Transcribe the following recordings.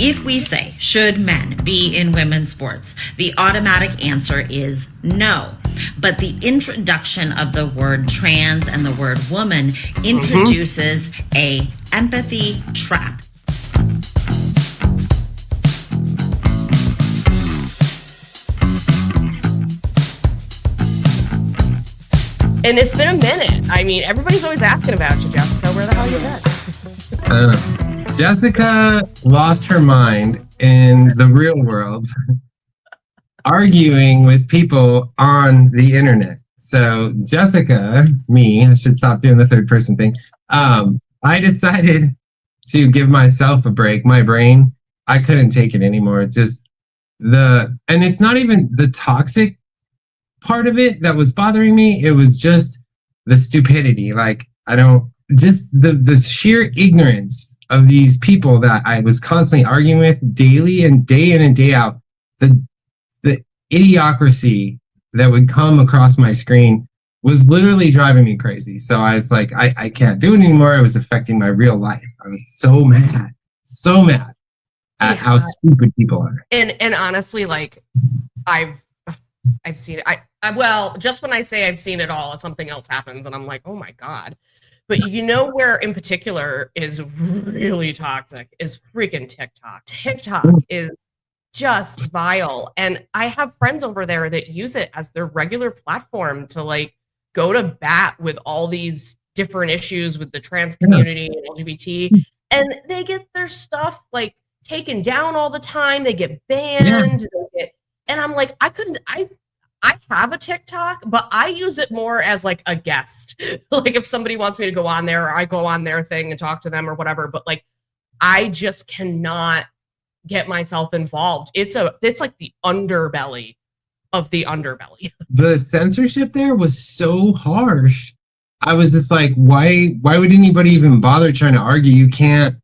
If we say, should men be in women's sports? The automatic answer is no. But the introduction of the word trans and the word woman introduces a empathy trap. And it's been a minute. I mean, everybody's always asking about you, Jessica. Where the hell you been? Jessica lost her mind in the real world, arguing with people on the internet. So Jessica, I should stop doing the third person thing. I decided to give myself a break. My brain, I couldn't take it anymore. And it's not even the toxic part of it that was bothering me. It was just the stupidity. Like, the sheer ignorance of these people that I was constantly arguing with daily and day in and day out. The idiocracy that would come across my screen was literally driving me crazy. So I was like, I can't do it anymore. It was affecting my real life. I was so mad at how stupid people are. And honestly, like, I've seen it. Well, just when I say I've seen it all, something else happens and I'm like, oh my God. But you know where in particular is really toxic is freaking TikTok. TikTok is just vile. And I have friends over there that use it as their regular platform to like go to bat with all these different issues with the trans community and LGBT. And they get their stuff like taken down all the time. They get banned. And I'm like, I have a TikTok, but I use it more as like a guest. Like if somebody wants me to go on there, or I go on their thing and talk to them or whatever. But like, I just cannot get myself involved. It's like the underbelly of the underbelly. The censorship there was so harsh. I was just like, why would anybody even bother trying to argue? You can't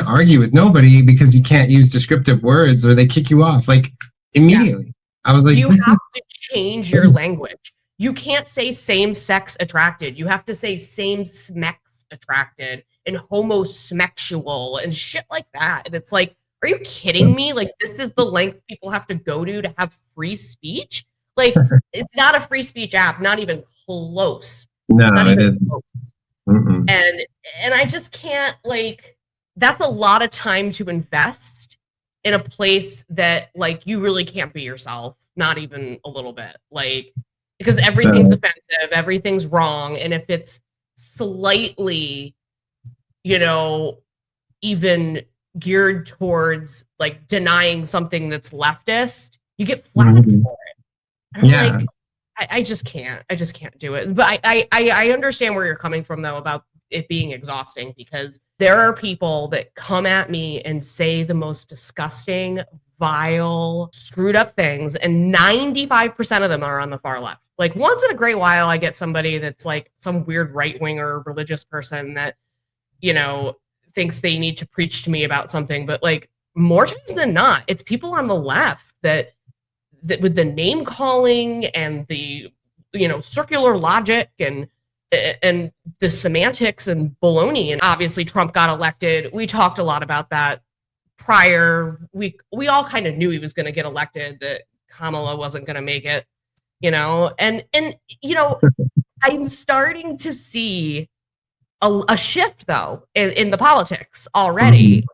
argue with nobody because you can't use descriptive words or they kick you off like immediately. Yeah. I was like, you have to change your language. You can't say same-sex attracted. You have to say same-smex attracted and homosexual and shit like that. And it's like, are you kidding me? Like, this is the length people have to go to have free speech? Like, it's not a free speech app, not even close. No, it isn't. And I just can't, like, that's a lot of time to invest in a place that like you really can't be yourself, not even a little bit, like, because everything's offensive, everything's wrong. And if it's slightly, even geared towards like denying something that's leftist, you get flagged for it. And I'm like, I just can't do it. But I understand where you're coming from though about it being exhausting, because there are people that come at me and say the most disgusting, vile, screwed up things, and 95% of them are on the far left. Like once in a great while, I get somebody that's like some weird right-winger religious person that, thinks they need to preach to me about something. But like more times than not, it's people on the left that with the name calling and the, circular logic and the semantics and baloney. And obviously Trump got elected. We talked a lot about that prior. We all kind of knew he was going to get elected, that Kamala wasn't going to make it, and I'm starting to see a shift though in the politics already.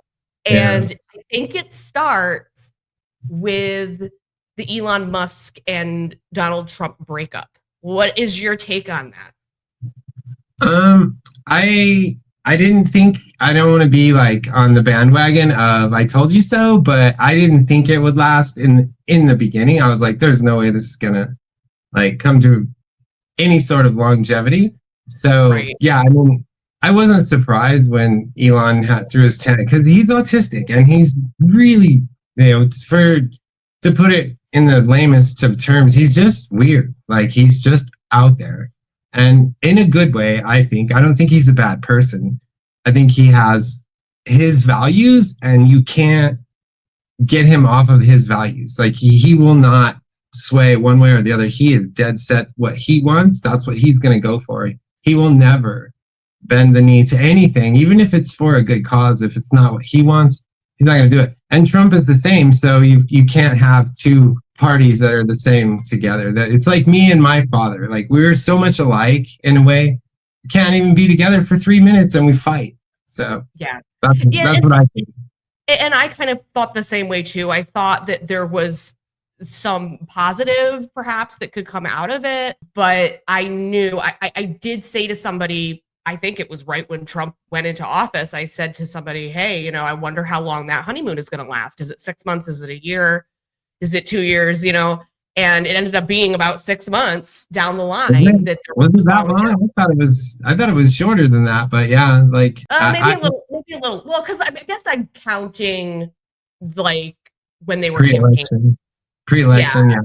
And I think it starts with the Elon Musk and Donald Trump breakup. What is your take on that? I didn't think, I don't want to be like on the bandwagon of I told you so, but I didn't think it would last in the beginning. I was like, there's no way this is gonna like come to any sort of longevity. So yeah, I mean, I wasn't surprised when Elon threw his tent, because he's autistic and he's really, to put it in the lamest of terms, he's just weird. Like he's just out there. And in a good way, I think. I don't think he's a bad person. I think he has his values, and you can't get him off of his values. Like he will not sway one way or the other. He is dead set what he wants. That's what he's going to go for. He will never bend the knee to anything, even if it's for a good cause. If it's not what he wants, he's not going to do it. And Trump is the same. So you can't have two parties that are the same together. That it's like me and my father. Like we're so much alike in a way. We can't even be together for 3 minutes and we fight. So Yeah. that's what I think. And I kind of thought the same way too. I thought that there was some positive perhaps that could come out of it, but I knew I did say to somebody, I think it was right when Trump went into office, I said to somebody, hey, you know, I wonder how long that honeymoon is going to last. Is it 6 months? Is it a year? Is it 2 years? You know, and it ended up being about 6 months down the line. Was it that long? I thought it was shorter than that, but yeah, like maybe a little. Well, because I guess I'm counting like when they were campaigning. Pre-election, yeah.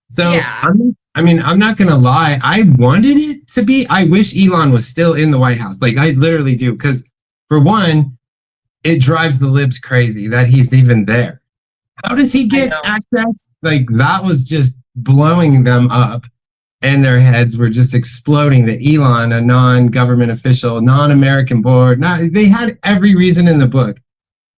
So yeah. I'm not gonna lie. I wanted it to be. I wish Elon was still in the White House. Like I literally do, because for one, it drives the libs crazy that he's even there. How does he get access? Like that was just blowing them up, and their heads were just exploding. That Elon, a non-government official, non-American board, they had every reason in the book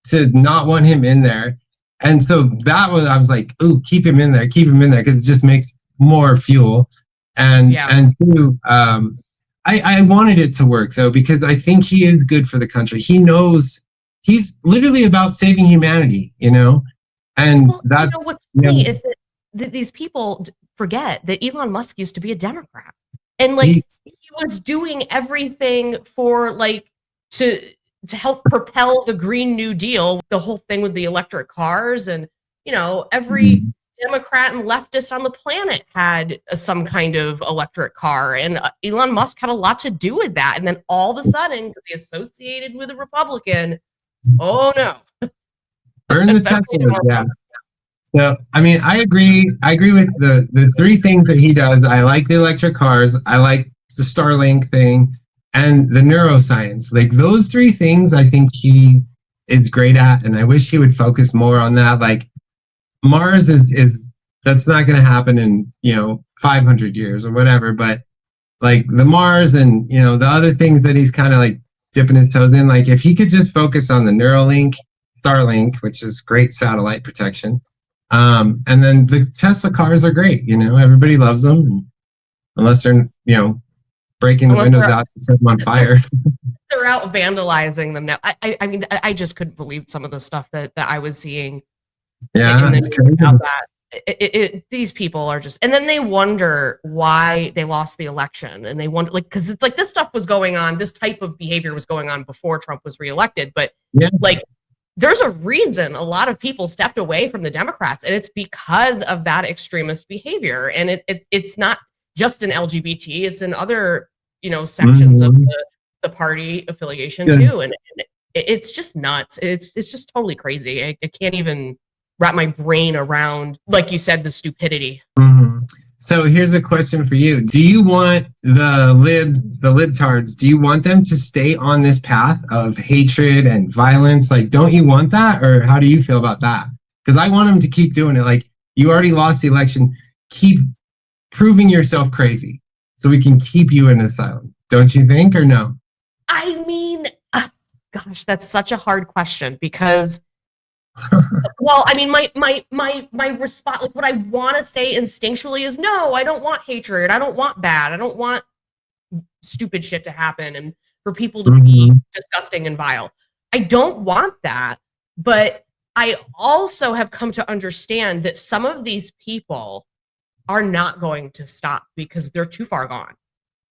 to not want him in there. And so I was like, ooh, keep him in there, because it just makes more fuel. And two, I wanted it to work though, because I think he is good for the country. He knows he's literally about saving humanity, you know? And you know what's funny is that these people forget that Elon Musk used to be a Democrat. And like he was doing everything for like to help propel the Green New Deal, the whole thing with the electric cars. And, you know, every Democrat and leftist on the planet had some kind of electric car. And Elon Musk had a lot to do with that. And then all of a sudden, because he associated with a Republican, oh no. Burn the Tesla, yeah. So, I mean, I agree. I agree with the three things that he does. I like the electric cars. I like the Starlink thing. And the neuroscience, like those three things, I think he is great at, and I wish he would focus more on that. Like Mars is that's not going to happen in 500 years or whatever. But like the Mars and the other things that he's kind of like dipping his toes in, like if he could just focus on the Neuralink, Starlink, which is great satellite protection, and then the Tesla cars are great. Everybody loves them, and unless they're breaking the windows out and set them on fire. They're out vandalizing them now. I mean, I just couldn't believe some of the stuff that I was seeing. Yeah, it's crazy. About that. These people are just, and then they wonder why they lost the election, and they wonder, like, because it's like this stuff was going on, this type of behavior was going on before Trump was reelected, but like, there's a reason a lot of people stepped away from the Democrats, and it's because of that extremist behavior, and it's not just in LGBT, it's in other sections of the party affiliation too, and it's just nuts. It's just totally crazy. I can't even wrap my brain around, like you said, the stupidity. So here's a question for you: do you want the libtards? Do you want them to stay on this path of hatred and violence? Like, don't you want that, or how do you feel about that? Because I want them to keep doing it. Like, you already lost the election. Keep proving yourself crazy so we can keep you in asylum, don't you think, or no? I mean, gosh, that's such a hard question, because well, I mean, my response, like what I want to say instinctually is no, I don't want hatred, I don't want bad, I don't want stupid shit to happen and for people to be disgusting and vile. I don't want that, but I also have come to understand that some of these people are not going to stop because they're too far gone.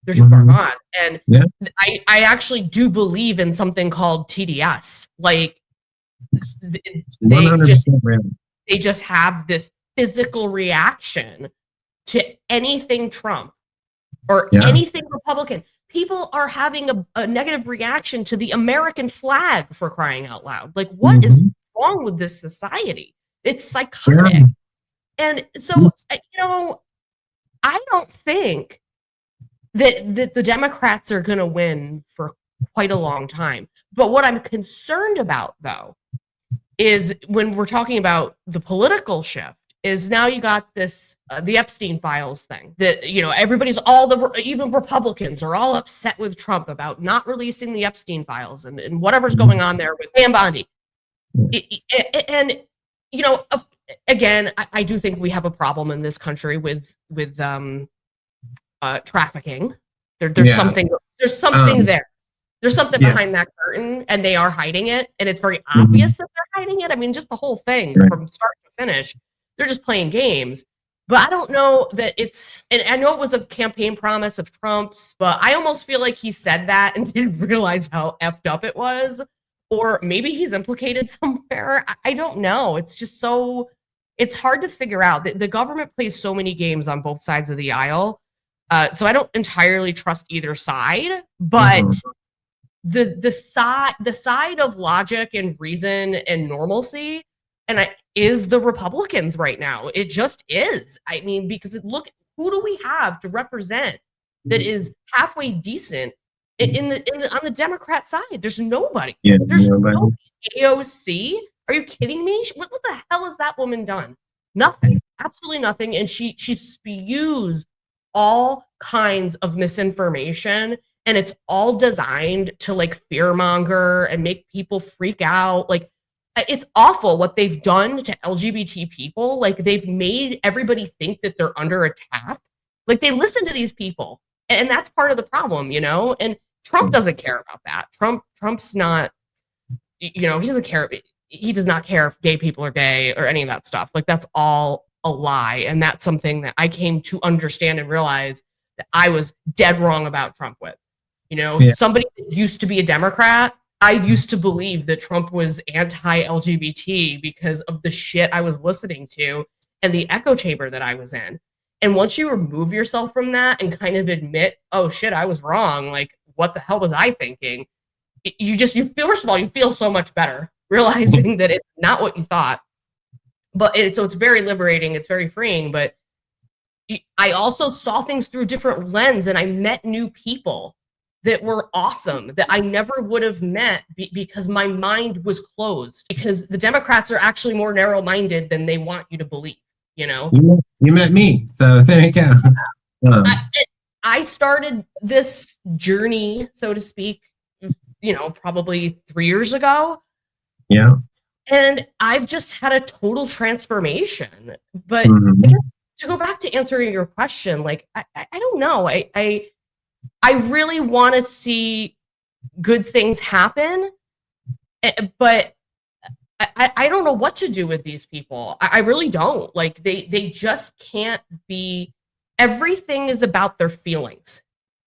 They're too far gone. And I actually do believe in something called TDS. Like, they just have this physical reaction to anything Trump or anything Republican. People are having a negative reaction to the American flag, for crying out loud. Like, what is wrong with this society? It's psychotic. And so, I don't think that the Democrats are going to win for quite a long time. But what I'm concerned about, though, is when we're talking about the political shift, is now you got this, the Epstein files thing that, everybody's even Republicans are all upset with Trump about not releasing the Epstein files and whatever's going on there with Pam Bondi. And Again, I do think we have a problem in this country with trafficking. There's Yeah. something there. There's something Yeah. behind that curtain, and they are hiding it, and it's very Mhm. obvious that they're hiding it. I mean, just the whole thing Right. from start to finish, they're just playing games. But I don't know that and I know it was a campaign promise of Trump's, but I almost feel like he said that and didn't realize how effed up it was. Or maybe he's implicated somewhere. I don't know. It's just it's hard to figure out. The government plays so many games on both sides of the aisle. So I don't entirely trust either side, but the side of logic and reason and normalcy is the Republicans right now. It just is. I mean, because look, who do we have to represent that is halfway decent on the Democrat side? There's nobody. Yeah, There's nobody. no AOC. Are you kidding me? What the hell has that woman done? Nothing. Absolutely nothing. And she spews all kinds of misinformation, and it's all designed to like fearmonger and make people freak out. Like, it's awful what they've done to LGBT people. Like, they've made everybody think that they're under attack. Like, they listen to these people, and that's part of the problem, and Trump doesn't care about that. Trump's not, he doesn't care. He does not care if gay people are gay or any of that stuff. Like, that's all a lie. And that's something that I came to understand and realize that I was dead wrong about Trump with. Somebody that used to be a Democrat, I used to believe that Trump was anti-LGBT because of the shit I was listening to and the echo chamber that I was in. And once you remove yourself from that and kind of admit, oh shit, I was wrong. Like, what the hell was I thinking? You feel, first of all, you feel so much better realizing that it's not what you thought. But so it's very liberating. It's very freeing. But I also saw things through a different lens, and I met new people that were awesome that I never would have met because my mind was closed, because the Democrats are actually more narrow-minded than they want you to believe, You met me, so there you go. I started this journey, so to speak, probably 3 years ago. Yeah. And I've just had a total transformation. But I guess to go back to answering your question, like, I don't know. I really want to see good things happen, but I don't know what to do with these people. I really don't. Like, they just can't be. Everything is about their feelings.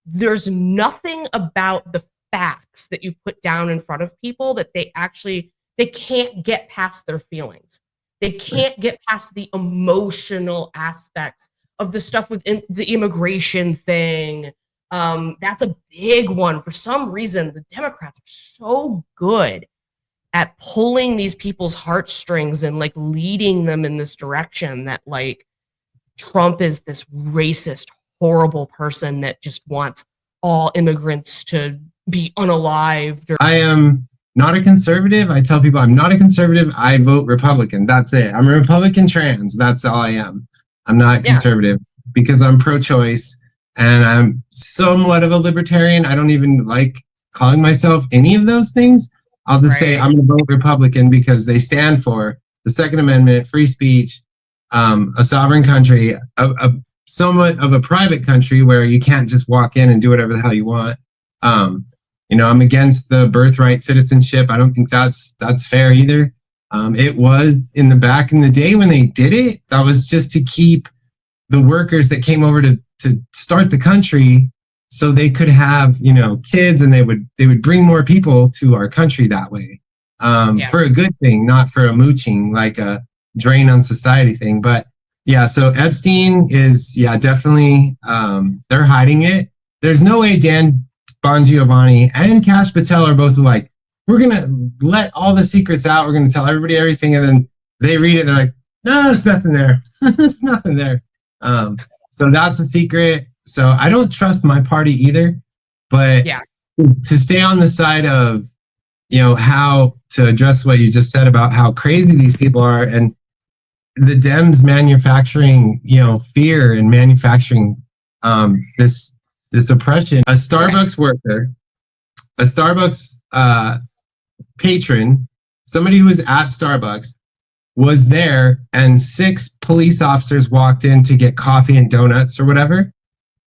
There's nothing about the facts that you put down in front of people that they can't get past their feelings. They can't get past the emotional aspects of the stuff with the immigration thing. That's a big one. For some reason, the Democrats are so good at pulling these people's heartstrings and like leading them in this direction that like Trump is this racist, horrible person that just wants all immigrants to be unalived. I am not a conservative. I tell people I'm not a conservative. I vote Republican. That's it. I'm a Republican trans. That's all I am. I'm not conservative because I'm pro-choice and I'm somewhat of a libertarian. I don't even like calling myself any of those things. I'll just say I'm going to vote Republican because they stand for the Second Amendment, free speech, a sovereign country, a somewhat of a private country where you can't just walk in and do whatever the hell you want. I'm against the birthright citizenship. I don't think that's fair either. It was back in the day when they did it, that was just to keep the workers that came over to start the country so they could have, kids, and they would bring more people to our country that way. For a good thing, not for a mooching, like a drain on society thing. But yeah, so Epstein is, definitely, they're hiding it. There's no way Dan Bongiovanni and Kash Patel are both like, we're going to let all the secrets out. We're going to tell everybody everything. And then they read it and they're like, no, there's nothing there. There's nothing there. So that's a secret. So I don't trust my party either. But to stay on the side of, how to address what you just said about how crazy these people are, and the Dems manufacturing, fear and manufacturing this oppression. A Starbucks worker, a Starbucks patron, somebody who was at Starbucks was there, and 6 police officers walked in to get coffee and donuts or whatever.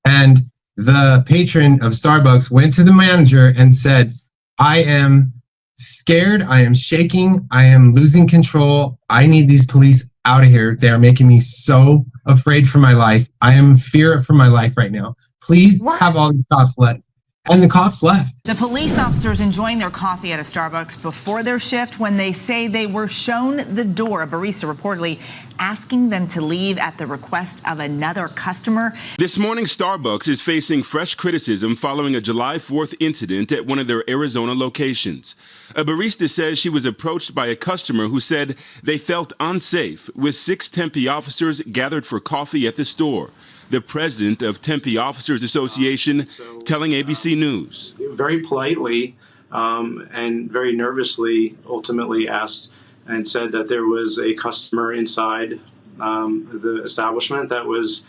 And the patron of Starbucks went to the manager and said, I am scared. I am shaking. I am losing control. I need these police out of here. They're making me so afraid for my life. I am in fear for my life right now. Please have all the cops let. And the cops left. The police officers enjoying their coffee at a Starbucks before their shift when they say they were shown the door. A barista reportedly asking them to leave at the request of another customer. This morning, Starbucks is facing fresh criticism following a July 4th incident at one of their Arizona locations. A barista says she was approached by a customer who said they felt unsafe with 6 Tempe officers gathered for coffee at the store. The president of Tempe Officers Association telling ABC News. Very politely and very nervously ultimately asked and said that there was a customer inside the establishment that was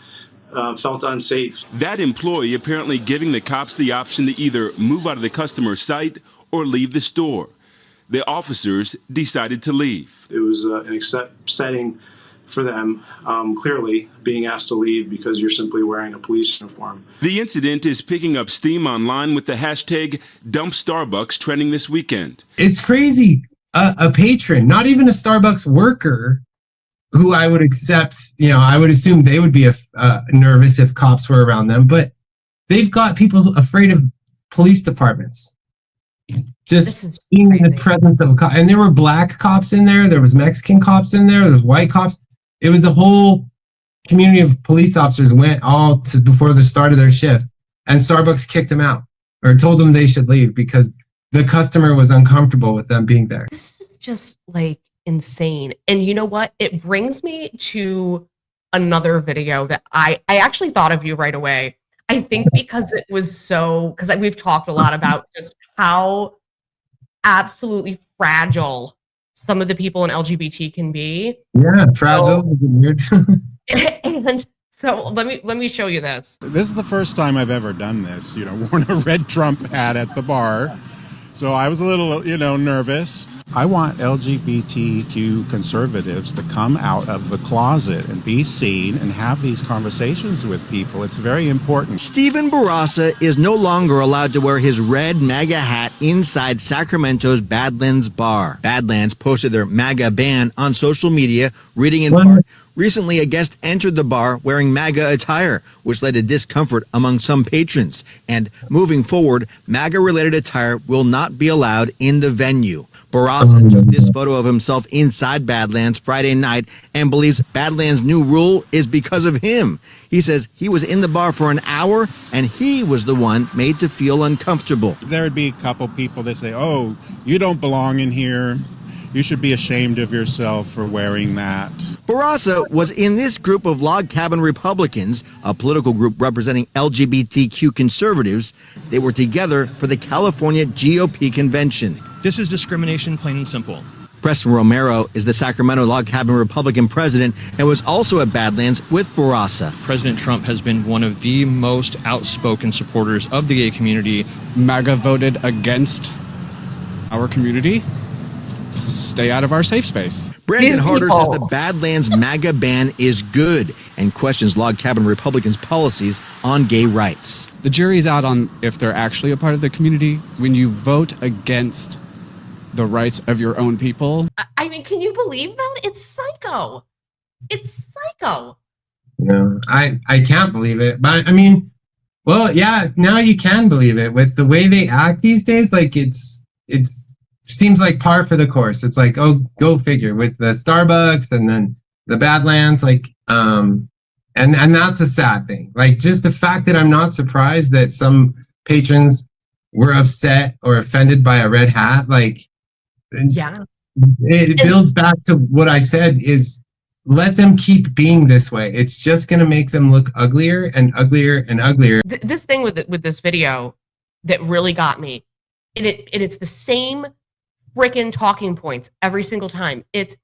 felt unsafe. That employee apparently giving the cops the option to either move out of the customer's sight or leave the store. The officers decided to leave. It was an upsetting for them, clearly being asked to leave because you're simply wearing a police uniform. The incident is picking up steam online with the hashtag Dump Starbucks trending this weekend. It's crazy. A patron, not even a Starbucks worker, who I would accept, I would assume they would be nervous if cops were around them, but they've got people afraid of police departments. Just being in the presence of a cop. And there were black cops in there was Mexican cops in there was white cops. It was the whole community of police officers went all to before the start of their shift, and Starbucks kicked them out or told them they should leave because the customer was uncomfortable with them being there. This is just like insane. And you know what? It brings me to another video that I actually thought of you right away. I think because it was because we've talked a lot about just how absolutely fragile some of the people in LGBT can be. Yeah, fragile. Weird. And so let me show you this. This is the first time I've ever done this. Worn a red Trump hat at the bar. So I was a little, nervous. I want LGBTQ conservatives to come out of the closet and be seen and have these conversations with people. It's very important. Stephen Barraza is no longer allowed to wear his red MAGA hat inside Sacramento's Badlands bar. Badlands posted their MAGA ban on social media, reading in part, recently, a guest entered the bar wearing MAGA attire, which led to discomfort among some patrons. And moving forward, MAGA-related attire will not be allowed in the venue. Barraza took this photo of himself inside Badlands Friday night and believes Badlands' new rule is because of him. He says he was in the bar for an hour and he was the one made to feel uncomfortable. There would be a couple people that say, oh, you don't belong in here. You should be ashamed of yourself for wearing that. Barraza was in this group of Log Cabin Republicans, a political group representing LGBTQ conservatives. They were together for the California GOP convention. This is discrimination, plain and simple. Preston Romero is the Sacramento Log Cabin Republican president and was also at Badlands with Barraza. President Trump has been one of the most outspoken supporters of the gay community. MAGA voted against our community. Stay out of our safe space. Brandon Harder says the Badlands MAGA ban is good and questions Log Cabin Republicans' policies on gay rights. The jury's out on if they're actually a part of the community. When you vote against the rights of your own people. I mean, can you believe that? It's psycho. It's psycho. No, I can't believe it. But I mean, well, yeah, now you can believe it with the way they act these days. Like it's seems like par for the course. It's like, oh, go figure with the Starbucks and then the Badlands, like, and that's a sad thing. Like just the fact that I'm not surprised that some patrons were upset or offended by a red hat. Like, yeah, it builds back to what I said is let them keep being this way. It's just going to make them look uglier and uglier and uglier. This thing with this video that really got me, and it's the same freaking talking points every single time. It's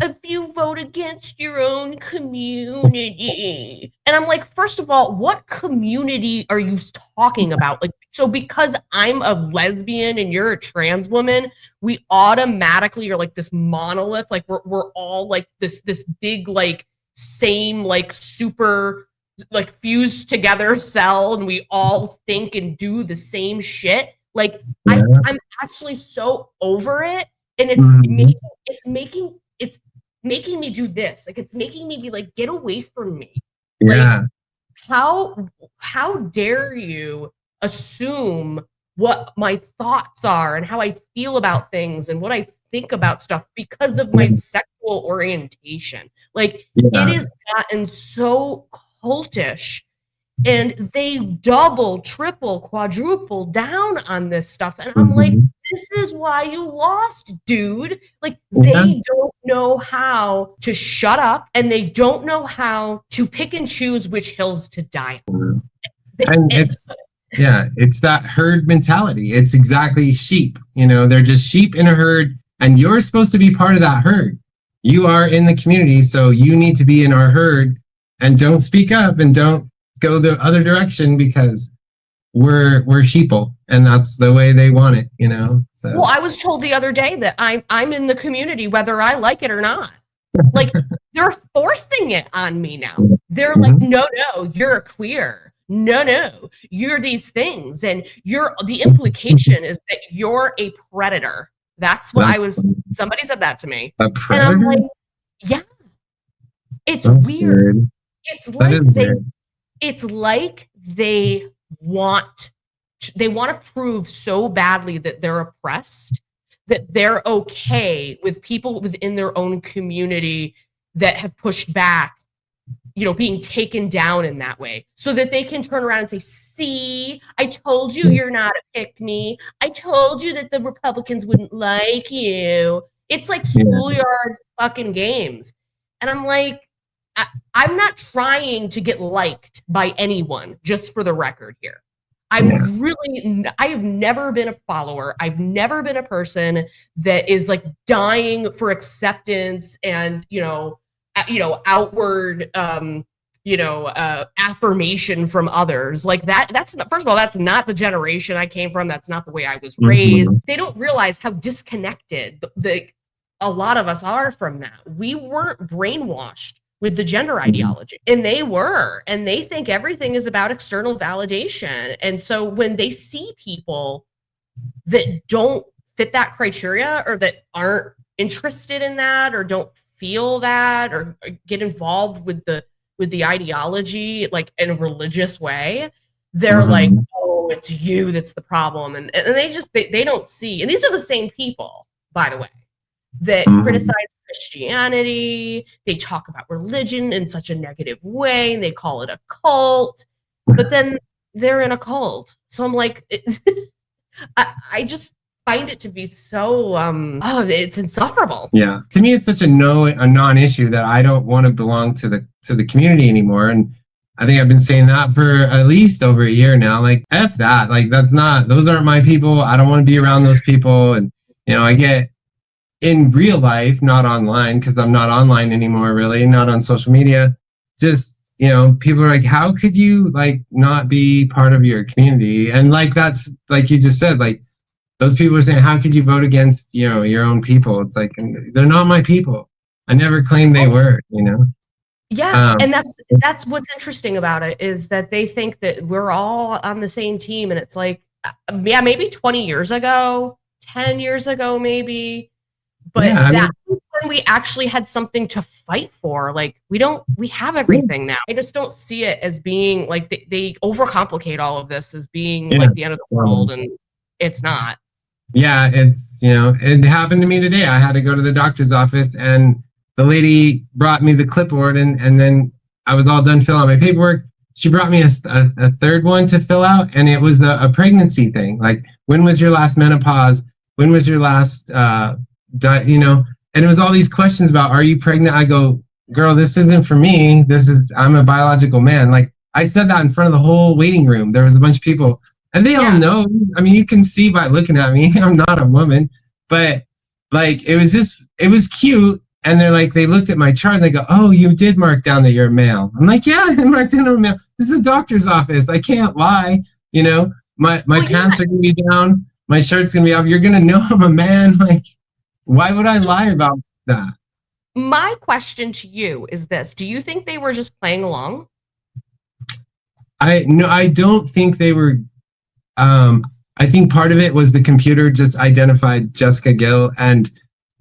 if you vote against your own community. And I'm like, first of all, what community are you talking about? Like So because I'm a lesbian and you're a trans woman, we automatically are like this monolith. Like we're all like this big, like same, like super, like fused together cell, and we all think and do the same shit. Like I'm actually so over it, and it's making me do this. Like it's making me be like, get away from me. Yeah. Like, how dare you assume what my thoughts are and how I feel about things and what I think about stuff because of my sexual orientation. Like it has gotten so cultish, and they double, triple, quadruple down on this stuff. And I'm like, this is why you lost, dude. Like they don't know how to shut up, and they don't know how to pick and choose which hills to die on. And it's that herd mentality. It's exactly sheep. You know, they're just sheep in a herd, and you're supposed to be part of that herd. You are in the community, so you need to be in our herd, and don't speak up and don't go the other direction because we're sheeple, and that's the way they want it, you know. So well, I was told the other day that I'm in the community whether I like it or not. Like they're forcing it on me now. They're like, no, you're a queer. No, you're these things, and the implication is that you're a predator. That's what somebody said that to me. A predator? And I'm like, yeah. It's that's weird. Weird. It's like they want to prove so badly that they're oppressed, that they're okay with people within their own community that have pushed back, you know, being taken down in that way, so that they can turn around and say, see, I told you you're not a pick-me. I told you that the Republicans wouldn't like you. It's like schoolyard fucking games. And I'm like, I'm not trying to get liked by anyone, just for the record here. I have never been a follower. I've never been a person that is like dying for acceptance and, outward, affirmation from others. Like that's not, first of all, that's not the generation I came from. That's not the way I was raised. They don't realize how disconnected a lot of us are from that. We weren't brainwashed with the gender ideology, and they were, and they think everything is about external validation. And so when they see people that don't fit that criteria, or that aren't interested in that, or don't feel that, or get involved with the ideology like in a religious way, they're like, oh, it's you that's the problem. And they don't see, and these are the same people, by the way, that criticize Christianity. They talk about religion in such a negative way, and they call it a cult, but then they're in a cult. So I'm like, I just find it to be so it's insufferable. Yeah, to me it's such a non-issue that I don't want to belong to the community anymore. And I think I've been saying that for at least over a year now. Like, F that. Like, those aren't my people. I don't want to be around those people. And I get in real life, not online, because I'm not online anymore, really, not on social media. Just, people are like, how could you like not be part of your community? And like, that's like you just said, like those people are saying, how could you vote against, your own people? It's like, they're not my people. I never claimed they were, Yeah, and that's what's interesting about it, is that they think that we're all on the same team, and it's like, yeah, maybe 20 years ago, 10 years ago, maybe. But that was when we actually had something to fight for. Like, we have everything now. I just don't see it as being like they overcomplicate all of this as being like the end of the world, and it's not. Yeah, it's, it happened to me today. I had to go to the doctor's office, and the lady brought me the clipboard, and then I was all done filling out my paperwork. She brought me a third one to fill out, and it was a pregnancy thing. Like, when was your last menopause? When was your last and it was all these questions about, are you pregnant? I go, girl, this isn't for me. I'm a biological man. Like, I said that in front of the whole waiting room. There was a bunch of people, and they all know. I mean, you can see by looking at me, I'm not a woman, but like, it was cute. And they're like, they looked at my chart and they go, oh, you did mark down that you're a male. I'm like, yeah, I marked down I'm a male. This is a doctor's office. I can't lie, my pants are gonna be down, my shirt's gonna be off. You're gonna know I'm a man. Like, why would I lie about that? My question to you is this: do you think they were just playing along? I don't think they were. I think part of it was the computer just identified Jessica Gill, and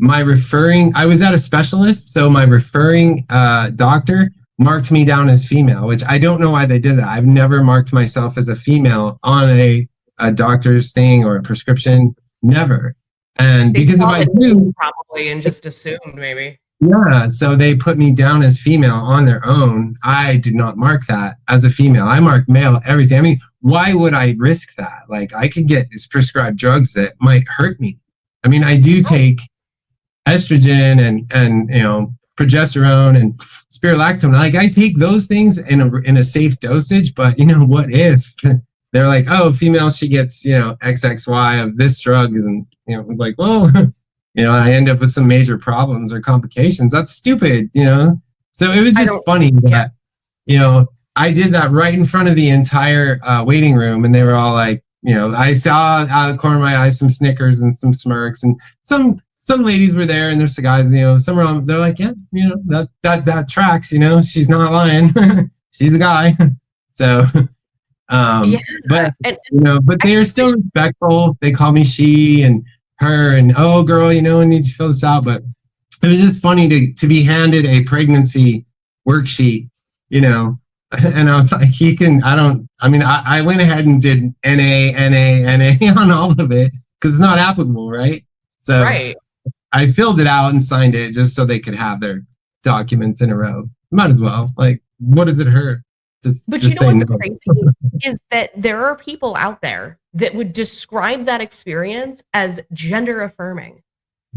I was at a specialist, so my referring doctor marked me down as female, which I don't know why they did that. I've never marked myself as a female on a doctor's thing or a prescription, never. And They because if saw I the do, name probably and just assumed maybe. yeah, so they put me down as female on their own. I did not mark that as a female. I marked male, everything. I mean, why would I risk that? Like, I could get prescribed drugs that might hurt me. I mean, I do take estrogen and progesterone and spirulactone. Like, I take those things in a safe dosage, but what if they're like, oh, female, she gets XXY of this drug, and like, whoa. I end up with some major problems or complications. That's stupid, So it was just funny that, I did that right in front of the entire waiting room, and they were all like, I saw out of the corner of my eye some snickers and some smirks, and some ladies were there, and there's the guys, some were on, they're like, yeah, that tracks, she's not lying, she's a guy. So, but they are still respectful. They call me she and her, and oh girl, I need to fill this out. But it was just funny to be handed a pregnancy worksheet, and I was like, I went ahead and did NA on all of it because it's not applicable, right? So I filled it out and signed it just so they could have their documents in a row. Might as well. Like, what does it hurt? But you know what's crazy is that there are people out there that would describe that experience as gender affirming.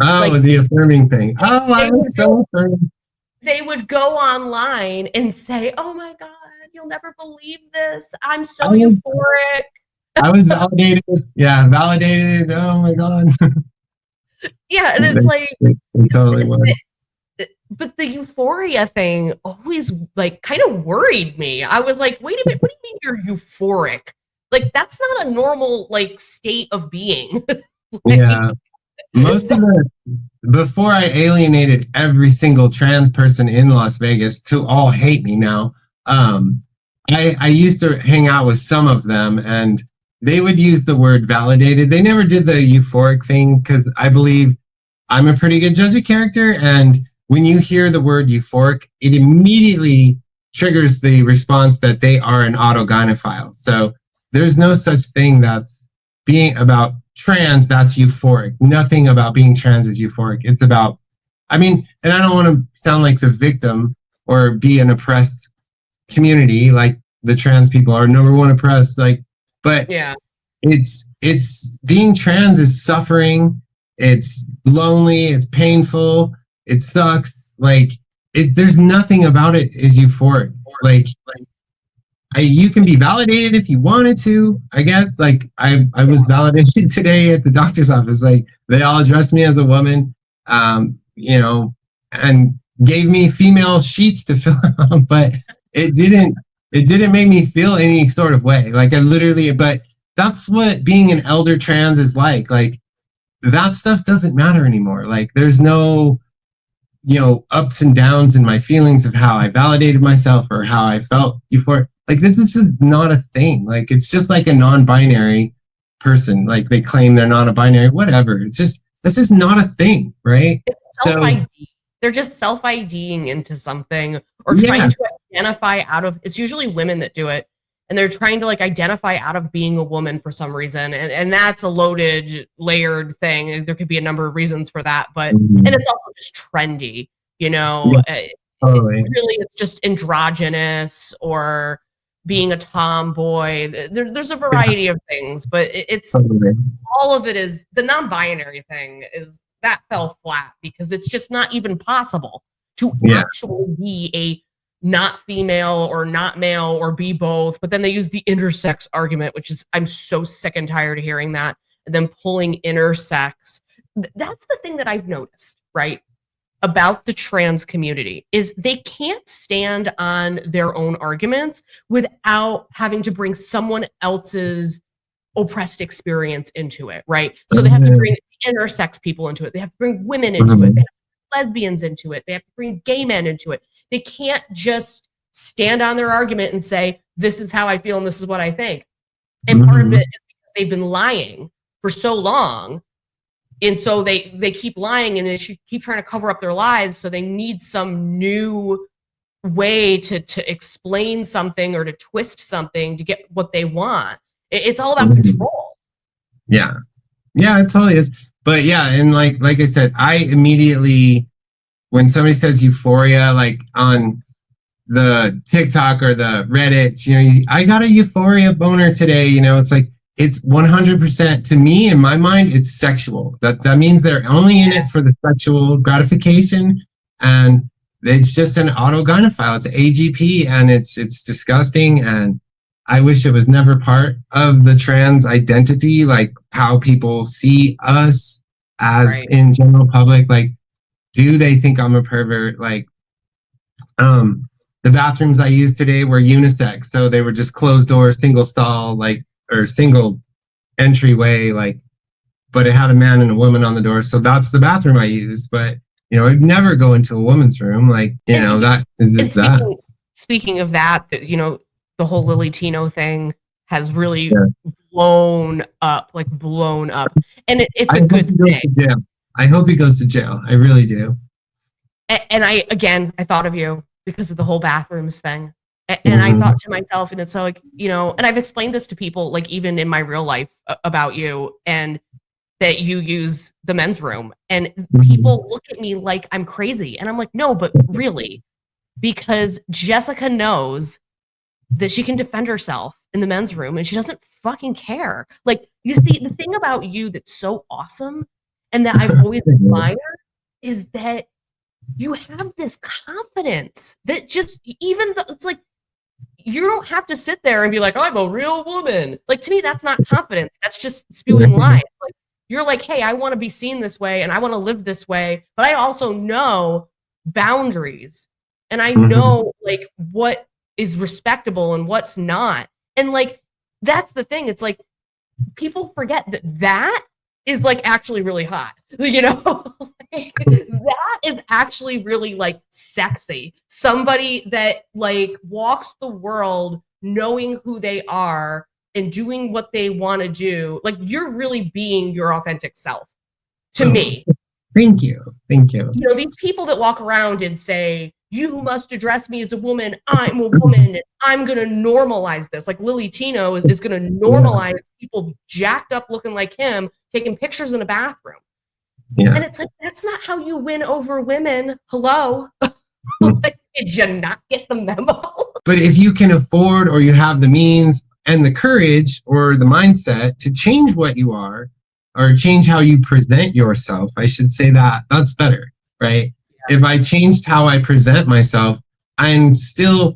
Oh, the affirming thing. Oh, I was so affirming. They would go online and say, oh my God, you'll never believe this. I'm so euphoric. I was validated. Yeah, validated. Oh my God. Yeah, and it's they totally were. But the euphoria thing always kind of worried me. I was like, wait a minute, what do you mean you're euphoric? Like, that's not a normal state of being. Yeah. Most of before I alienated every single trans person in Las Vegas to all hate me now, I used to hang out with some of them, and they would use the word validated. They never did the euphoric thing because I believe I'm a pretty good judge of character, and when you hear the word euphoric, it immediately triggers the response that they are an autogynephile. So there's no such thing that's being about trans that's euphoric. Nothing about being trans is euphoric. It's about, and I don't want to sound like the victim or be an oppressed community like the trans people are number one oppressed, but yeah, it's being trans is suffering. It's lonely. It's painful. It sucks. There's nothing about it is euphoric. You can be validated if you wanted to, I guess. I was validated today at the doctor's office. They all addressed me as a woman, and gave me female sheets to fill out, but it didn't make me feel any sort of way. But that's what being an elder trans is like. That stuff doesn't matter anymore. There's no ups and downs in my feelings of how I validated myself or how I felt before. This is not a thing. It's just like a non-binary person. They claim they're not a binary, whatever. This is not a thing, right? So they're just self-IDing into something or trying to identify out of, it's usually women that do it. And they're trying to identify out of being a woman for some reason. And that's a loaded, layered thing. There could be a number of reasons for that, but, and it's also just trendy, Totally. Really, it's just androgynous or being a tomboy. There's a variety of things, but it's all of it is the non-binary thing is that fell flat because it's just not even possible to actually be a not female or not male or be both. But then they use the intersex argument, which is, I'm so sick and tired of hearing that. And then pulling intersex. That's the thing that I've noticed, right, about the trans community is they can't stand on their own arguments without having to bring someone else's oppressed experience into it, right? So they have to bring intersex people into it. They have to bring women into it. They have to bring lesbians into it. They have to bring gay men into it. They can't just stand on their argument and say, this is how I feel and this is what I think. And part of it is because they've been lying for so long. And so they keep lying and they keep trying to cover up their lies. So they need some new way to explain something or to twist something to get what they want. It's all about control. Yeah. Yeah, it totally is. But yeah, and like I said, I immediately, when somebody says euphoria, like on the TikTok or the Reddits, you know, I got a euphoria boner today, you know, it's like, it's 100% to me, in my mind, it's sexual. That means they're only in it for the sexual gratification, and it's just an autogynephile. It's AGP, and it's disgusting, and I wish it was never part of the trans identity, like how people see us as in general public. Like, do they think I'm a pervert? Like, the bathrooms I used today were unisex, so they were just closed door, single stall, like, or single entryway, like, but it had a man and a woman on the door, so that's the bathroom I used. But you know, I'd never go into a woman's room, like, you know, that is just that. Speaking of that, you know, the whole Lily Tino thing has really blown up, and it's a good thing. I hope he goes to jail. I really do. And I thought of you because of the whole bathrooms thing. And I thought to myself, and it's so like, you know, and I've explained this to people, like even in my real life about you, and that you use the men's room, and people look at me like I'm crazy. And I'm like, no, but really, because Jessica knows that she can defend herself in the men's room and she doesn't fucking care. Like, you see, the thing about you that's so awesome and that I've always admired is that you have this confidence that just, even though it's like, you don't have to sit there and be like, I'm a real woman. Like, to me, that's not confidence. That's just spewing lies. Like, you're like, hey, I want to be seen this way and I want to live this way, but I also know boundaries and I know like what is respectable and what's not. And like, that's the thing. It's like, people forget that is like actually really hot, you know? Like, that is actually really like sexy. Somebody that like walks the world knowing who they are and doing what they want to do. Like, you're really being your authentic self to me. Thank you. You know, these people that walk around and say, you must address me as a woman, I'm a woman, and I'm going to normalize this. Like, Lily Tino is going to normalize people jacked up looking like him taking pictures in a bathroom. And it's like, that's not how you win over women. Hello? Like, did you not get the memo? But if you can afford, or you have the means and the courage or the mindset to change what you are, or change how you present yourself, I should say that's better, right? If I changed how I present myself and still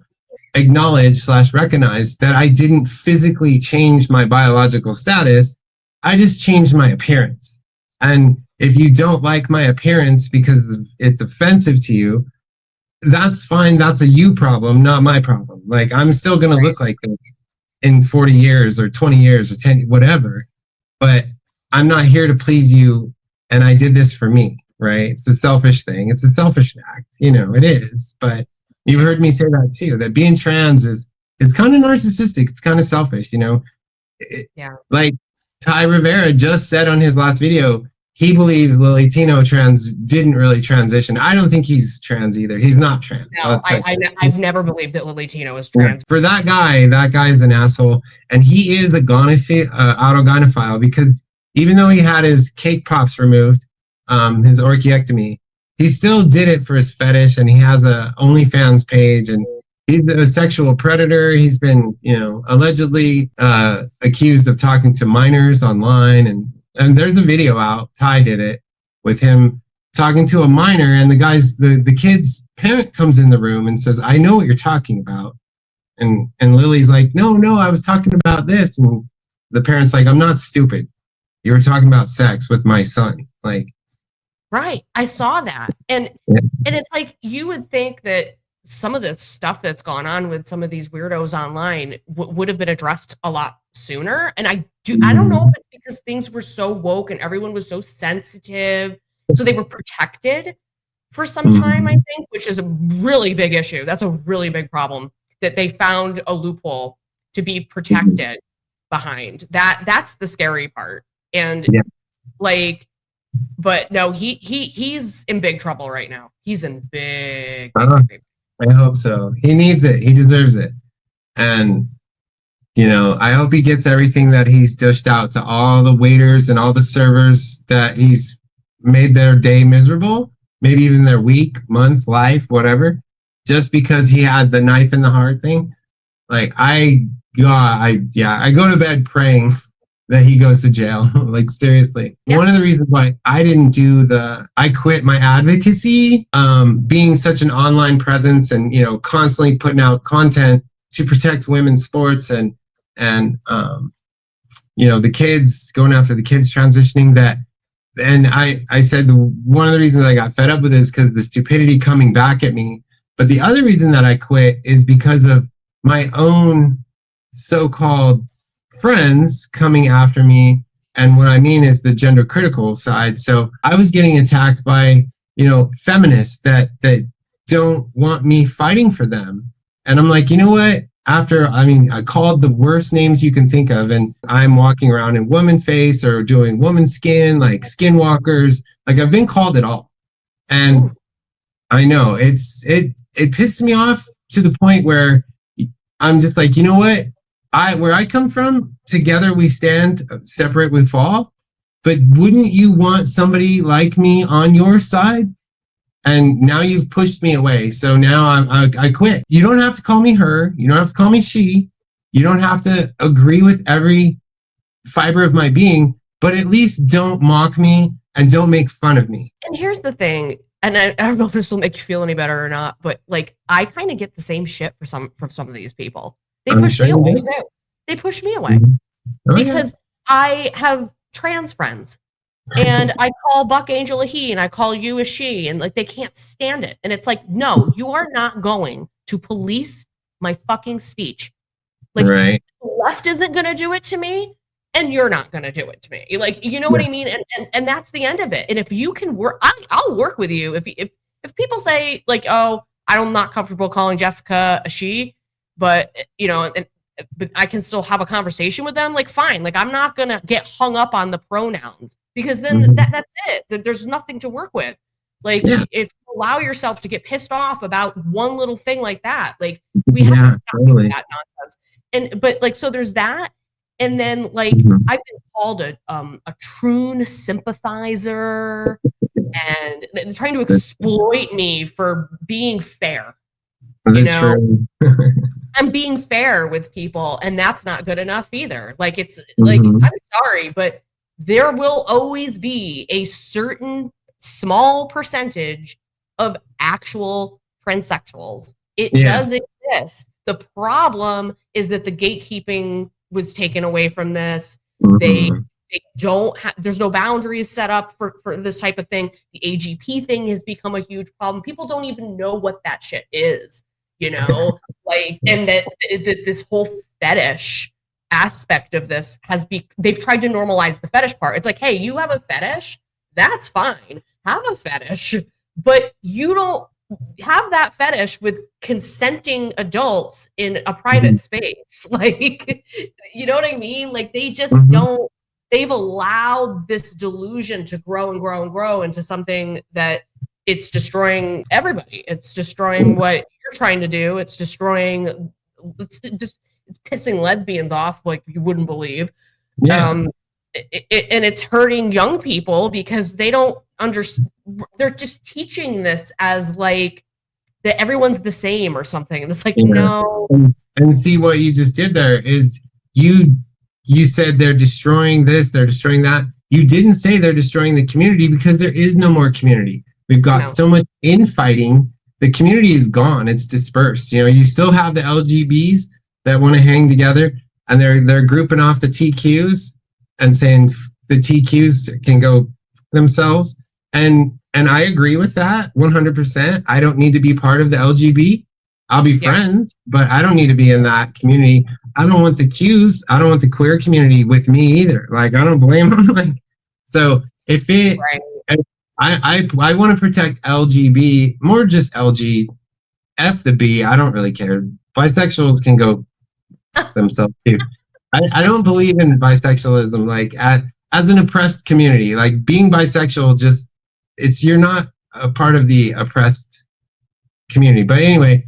acknowledge / recognize that I didn't physically change my biological status, I just changed my appearance. And if you don't like my appearance because it's offensive to you, that's fine. That's a you problem, not my problem. Like, I'm still going to look like this in 40 years or 20 years or 10, whatever. But I'm not here to please you. And I did this for me, right? It's a selfish thing. It's a selfish act. You know, it is. But you've heard me say that too, that being trans is kind of narcissistic. It's kind of selfish, you know? Like Ty Rivera just said on his last video, he believes Lily Tino trans didn't really transition. I don't think he's trans either. He's not trans. No, I've never believed that Lily Tino is trans. For that guy is an asshole. And he is a autogynephile, because even though he had his cake pops removed, his orchiectomy, he still did it for his fetish, and he has a OnlyFans page, and he's a sexual predator. He's been, you know, allegedly accused of talking to minors online, and there's a video out. Ty did it with him talking to a minor, and the kid's parent comes in the room and says, I know what you're talking about. And Lily's like, no, I was talking about this. And the parent's like, I'm not stupid. You were talking about sex with my son. Like, right. I saw that. And it's like, you would think that some of the stuff that's gone on with some of these weirdos online would have been addressed a lot sooner. And I don't know if it's because things were so woke and everyone was so sensitive, so they were protected for some time, I think, which is a really big issue. That's a really big problem, that they found a loophole to be protected behind. That's the scary part. And like, but no, he's in big trouble right now. He's in big. I hope so. He needs it. He deserves it. And you know, I hope he gets everything that he's dished out to all the waiters and all the servers that he's made their day miserable, maybe even their week, month, life, whatever, just because he had the knife in the heart thing. Like I go to bed praying that he goes to jail. Like seriously. One of the reasons why I didn't do I quit my advocacy, being such an online presence and, you know, constantly putting out content to protect women's sports and you know, the kids, going after the kids transitioning, that. And I said one of the reasons I got fed up with it is because the stupidity coming back at me. But the other reason that I quit is because of my own so-called friends coming after me. And what I mean is the gender critical side. So I was getting attacked by, you know, feminists that don't want me fighting for them. And I'm like, you know what? I called the worst names you can think of, and I'm walking around in woman face or doing woman skin, like skinwalkers. Like I've been called it all. And I know it pisses me off to the point where I'm just like, you know what? Where I come from, together we stand, separate we fall. But wouldn't you want somebody like me on your side? And now you've pushed me away. So now I quit. You don't have to call me her. You don't have to call me she. You don't have to agree with every fiber of my being, but at least don't mock me and don't make fun of me. And here's the thing, and I don't know if this will make you feel any better or not, but like I kind of get the same shit from some of these people. They push me away too. They push me away because I have trans friends. And I call Buck Angel a he and I call you a she, and like they can't stand it. And it's like, no, you are not going to police my fucking speech. Like the left isn't gonna do it to me, and you're not gonna do it to me. Like, you know what I mean? And that's the end of it. And if you can work, I'll work with you. If people say like, oh, I'm not comfortable calling Jessica a she, but you know, but I can still have a conversation with them, like fine. Like I'm not gonna get hung up on the pronouns, because then that's it. There's nothing to work with. Like if you allow yourself to get pissed off about one little thing like that, like we have to stop doing that nonsense. But like, so there's that. And then like I've been called a troon sympathizer, and they're trying to exploit me for being fair. That's true. I'm being fair with people, and that's not good enough either. Like it's like, I'm sorry, but there will always be a certain small percentage of actual transsexuals. It does exist. The problem is that the gatekeeping was taken away from this. They don't have, there's no boundaries set up for this type of thing. The AGP thing has become a huge problem. People don't even know what that shit is, you know, like, and that this whole fetish aspect of this they've tried to normalize the fetish part. It's like, hey, you have a fetish, that's fine, have a fetish, but you don't have that fetish with consenting adults in a private space. Like, you know what I mean? Like they just don't, they've allowed this delusion to grow and grow and grow into something that it's destroying everybody. It's destroying what you're trying to do. It's destroying, it's pissing lesbians off like you wouldn't believe. And it's hurting young people because they don't understand. They're just teaching this as like that everyone's the same or something. And it's like, no. And see what you just did there is you said they're destroying this, they're destroying that. You didn't say they're destroying the community, because there is no more community. We've got so much infighting. The community is gone. It's dispersed. You know, you still have the LGBs that want to hang together, and they're grouping off the TQs and saying the TQs can go themselves. And I agree with that 100%. I don't need to be part of the LGB. I'll be friends, but I don't need to be in that community. I don't want the Qs. I don't want the queer community with me either. Like, I don't blame them. Like, so if it, I want to protect LGB, more just LG, F the B. I don't really care. Bisexuals can go themselves too. I don't believe in bisexualism. Like, as an oppressed community, like being bisexual, just you're not a part of the oppressed community. But anyway.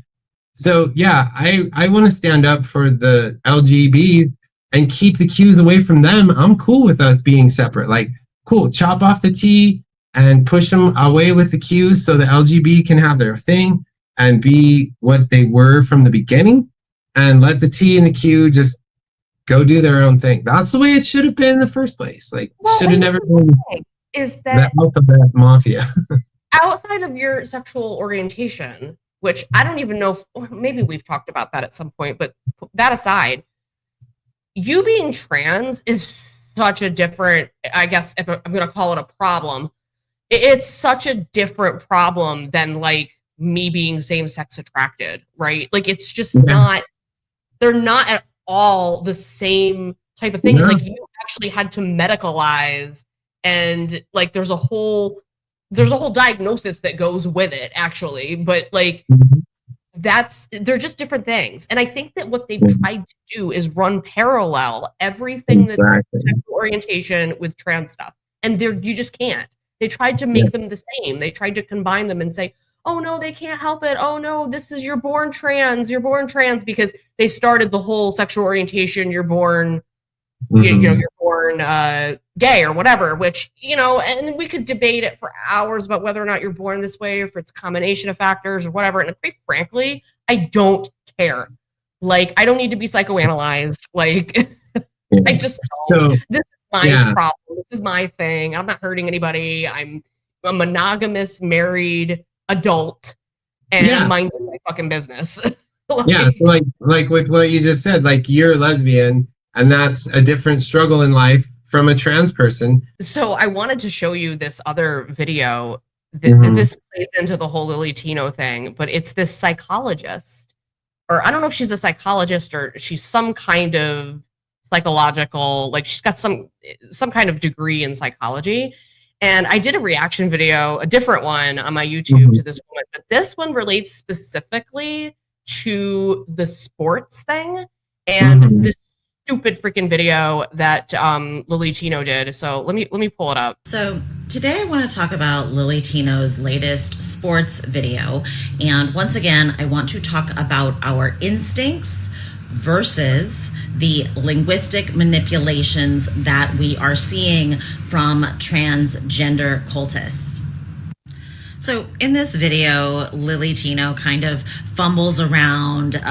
So yeah, I want to stand up for the LGBs and keep the Qs away from them. I'm cool with us being separate. Like, cool, chop off the T and push them away with the Qs so the LGB can have their thing and be what they were from the beginning, and let the T and the Q just go do their own thing. That's the way it should have been in the first place. Like, should have never been is that alphabet mafia. outside of your sexual orientation, which I don't even know if, maybe we've talked about that at some point, but that aside, you being trans is such a different, I guess if I'm going to call it a problem, it's such a different problem than like me being same-sex attracted, right? Like, it's just not, they're not at all the same type of thing. Like, you actually had to medicalize, and like there's a whole diagnosis that goes with it, actually, but like they're just different things. And I think that what they've tried to do is run parallel everything that's sexual orientation with trans stuff, and you just can't. They tried to make them the same. They tried to combine them and say, oh no, they can't help it, oh no, this is you're born trans, because they started the whole sexual orientation, you're born you're born gay or whatever, which, and we could debate it for hours about whether or not you're born this way, or if it's a combination of factors or whatever. And quite frankly, I don't care. Like, I don't need to be psychoanalyzed. Like, I just don't. So, this is my problem. This is my thing. I'm not hurting anybody. I'm a monogamous, married adult, and I'm minding my fucking business. So like with what you just said, like, you're lesbian, and that's a different struggle in life from a trans person. So I wanted to show you this other video. This plays into the whole Lily Tino thing, but it's this psychologist, or I don't know if she's a psychologist or she's some kind of psychological, like she's got some kind of degree in psychology. And I did a reaction video, a different one on my YouTube to this woman, but this one relates specifically to the sports thing and this stupid freaking video that Lily Tino did. So let me pull it up. So today I want to talk about Lily Tino's latest sports video. And once again, I want to talk about our instincts versus the linguistic manipulations that we are seeing from transgender cultists. So in this video, Lily Tino kind of fumbles around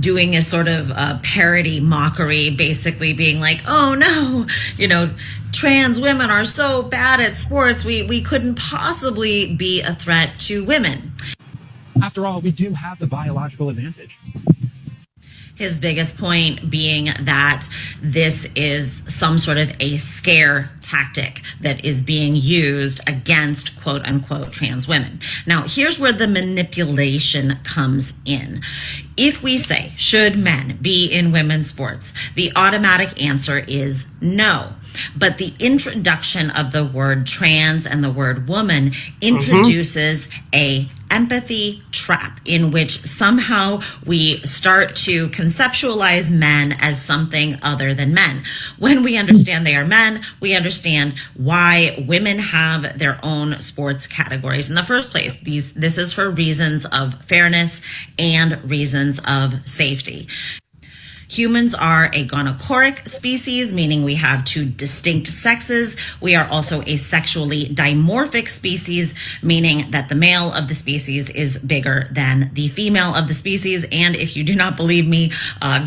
doing a sort of parody mockery, basically being like, oh no, trans women are so bad at sports, we couldn't possibly be a threat to women. After all, we do have the biological advantage. His biggest point being that this is some sort of a scare tactic that is being used against quote unquote trans women. Now, here's where the manipulation comes in. If we say, should men be in women's sports? The automatic answer is no. But the introduction of the word trans and the word woman introduces a empathy trap in which somehow we start to conceptualize men as something other than men. When we understand they are men, we understand why women have their own sports categories in the first place. This is for reasons of fairness and reasons of safety. Humans are a gonochoric species, meaning we have two distinct sexes. We are also a sexually dimorphic species, meaning that the male of the species is bigger than the female of the species. And if you do not believe me,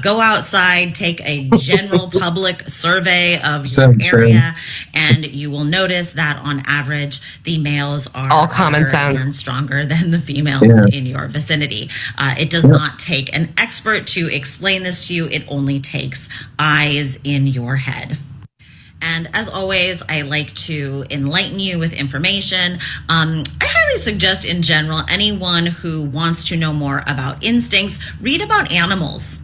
go outside, take a general public survey of your area, and you will notice that on average, the males are all common sense and stronger than the females in your vicinity. It does not take an expert to explain this to you. It only takes eyes in your head. And as always, I like to enlighten you with information. I highly suggest, in general, anyone who wants to know more about instincts, read about animals.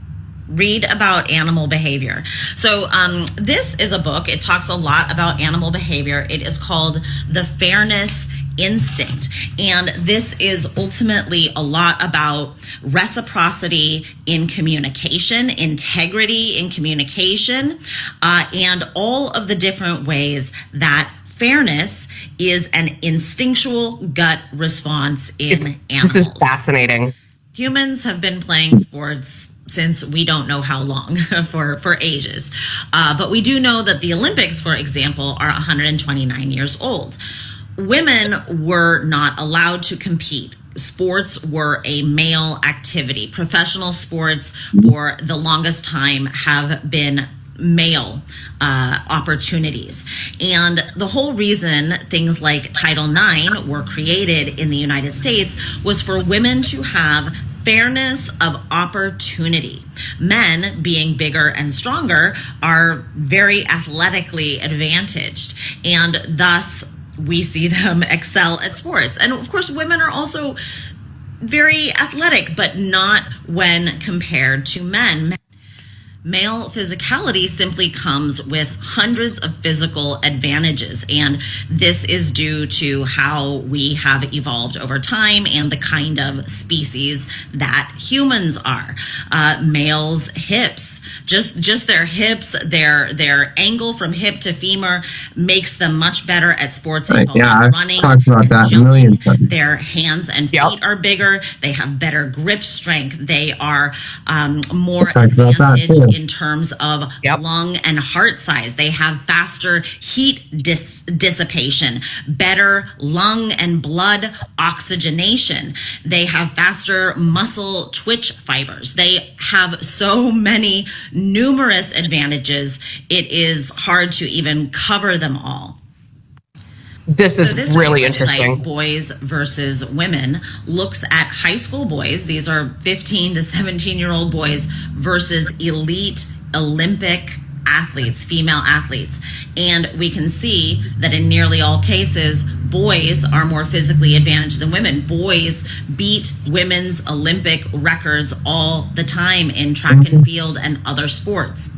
Read about animal behavior. So this is a book. It talks a lot about animal behavior. It is called The Fairness Instinct. And this is ultimately a lot about reciprocity in communication, integrity in communication, and all of the different ways that fairness is an instinctual gut response in animals. This is fascinating. Humans have been playing sports since we don't know how long, for ages. But we do know that the Olympics, for example, are 129 years old. Women were not allowed to compete. Sports were a male activity. Professional sports for the longest time have been male opportunities. And the whole reason things like Title IX were created in the United States was for women to have fairness of opportunity. Men, being bigger and stronger, are very athletically advantaged, and thus we see them excel at sports. And of course, women are also very athletic, but not when compared to men. Male physicality simply comes with hundreds of physical advantages, and this is due to how we have evolved over time and the kind of species that humans are. Males' hips, just their hips, their angle from hip to femur makes them much better at sports involving I've running. talked about that a million times. Their hands and feet are bigger. They have better grip strength. They are more advantaged in terms of lung and heart size. They have faster heat dissipation, better lung and blood oxygenation. They have faster muscle twitch fibers. They have so many numerous advantages. It is hard to even cover them all. This is really interesting. Boys versus Women looks at high school boys. These are 15 to 17-year-old boys versus elite Olympic athletes, female athletes. And we can see that in nearly all cases, boys are more physically advantaged than women. Boys beat women's Olympic records all the time in track and field and other sports.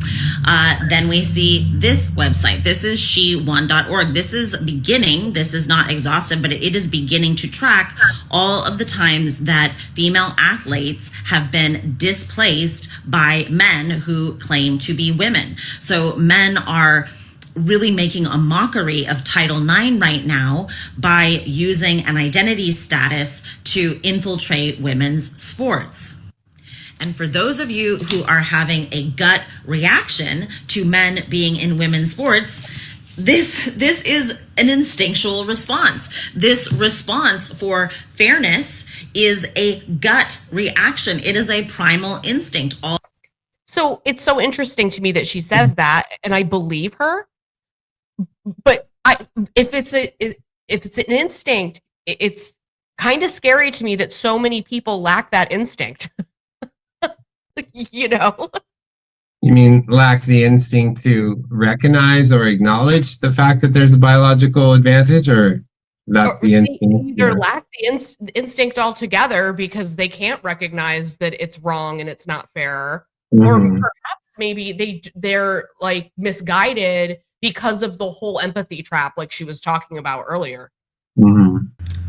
Then we see this website. This is she1.org. This is beginning, this is not exhaustive, but it is beginning to track all of the times that female athletes have been displaced by men who claim to be women. So men are really making a mockery of Title IX right now by using an identity status to infiltrate women's sports. And for those of you who are having a gut reaction to men being in women's sports, this is an instinctual response. This response for fairness is a gut reaction. It is a primal instinct. So it's so interesting to me that she says that, and I believe her. But if it's an instinct, it's kind of scary to me that so many people lack that instinct. You know? You mean lack the instinct to recognize or acknowledge the fact that there's a biological advantage, or that's the instinct? Either lack the instinct altogether because they can't recognize that it's wrong and it's not fair, or perhaps maybe they're like misguided because of the whole empathy trap, like she was talking about earlier.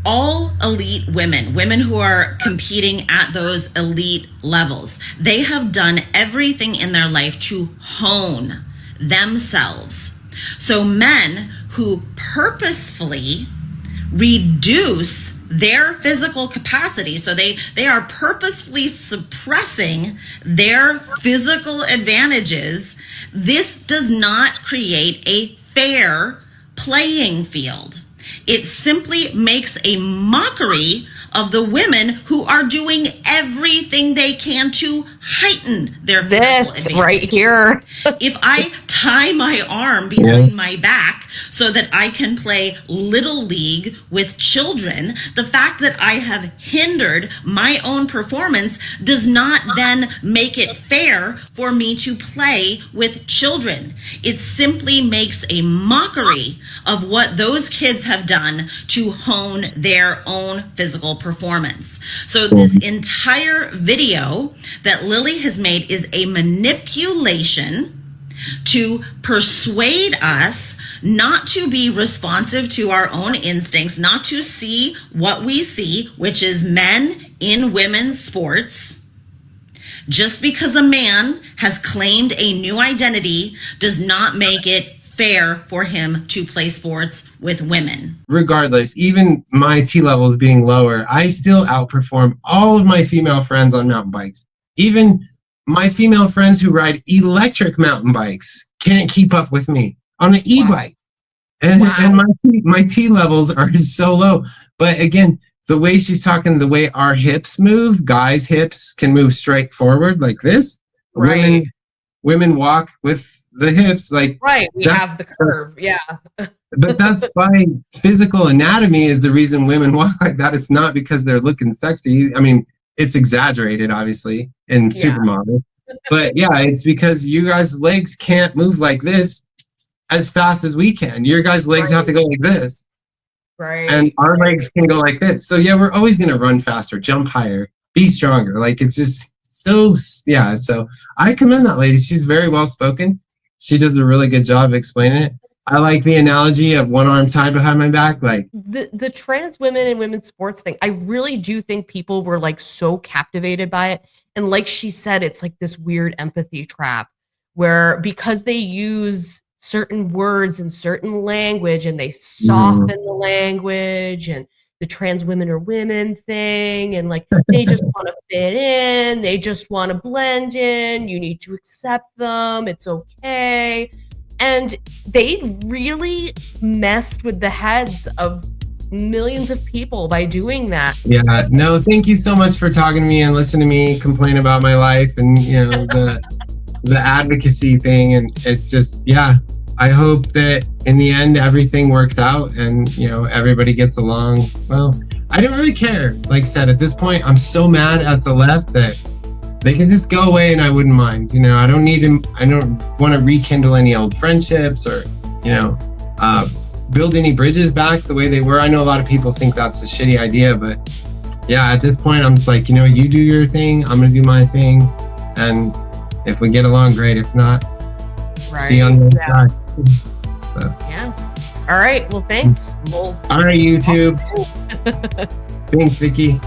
All elite women who are competing at those elite levels, they have done everything in their life to hone themselves. So men who purposefully reduce their physical capacity, so they are purposefully suppressing their physical advantages, this does not create a fair playing field. It simply makes a mockery of the women who are doing everything they can to heighten their physical advantage. Right here. If I tie my arm behind my back so that I can play Little League with children, the fact that I have hindered my own performance does not then make it fair for me to play with children. It simply makes a mockery of what those kids have done to hone their own physical performance. So this entire video that Lily has made is a manipulation to persuade us not to be responsive to our own instincts, not to see what we see, which is men in women's sports. Just because a man has claimed a new identity does not make it fair for him to play sports with women. Regardless, even my T levels being lower, I still outperform all of my female friends on mountain bikes. Even my female friends who ride electric mountain bikes can't keep up with me on an e-bike. And my T levels are so low. But again, the way she's talking, the way our hips move, guys' hips can move straight forward like this. Right. Women walk with the hips like we have the curve. But that's by physical anatomy is the reason women walk like that. It's not because they're looking sexy. I mean, it's exaggerated, obviously, in supermodels. But yeah, it's because you guys' legs can't move like this as fast as we can. Your guys' legs have to go like this. Right. And our legs can go like this. So yeah, we're always going to run faster, jump higher, be stronger. Like it's just so, yeah. So I commend that lady. She's very well spoken. She does a really good job of explaining it. I like the analogy of one arm tied behind my back. Like the trans women and women's sports thing, I really do think people were like so captivated by it. And like she said, it's like this weird empathy trap where because they use certain words and certain language and they soften the language and the trans women are women thing and like they just want to fit in, they just want to blend in, you need to accept them, it's okay. And they really messed with the heads of millions of people by doing that. Yeah, no, thank you so much for talking to me and listening to me complain about my life and the advocacy thing. And it's just, yeah, I hope that in the end everything works out and everybody gets along. Well, I don't really care. Like I said, at this point, I'm so mad at the left that they can just go away and I wouldn't mind. I don't need him. I don't want to rekindle any old friendships or, build any bridges back the way they were. I know a lot of people think that's a shitty idea, but yeah, at this point, I'm just like, you do your thing. I'm going to do my thing. And if we get along, great. If not, see you on the other side. So. Yeah. All right. Well, thanks. All right, YouTube. Thanks, Vicky.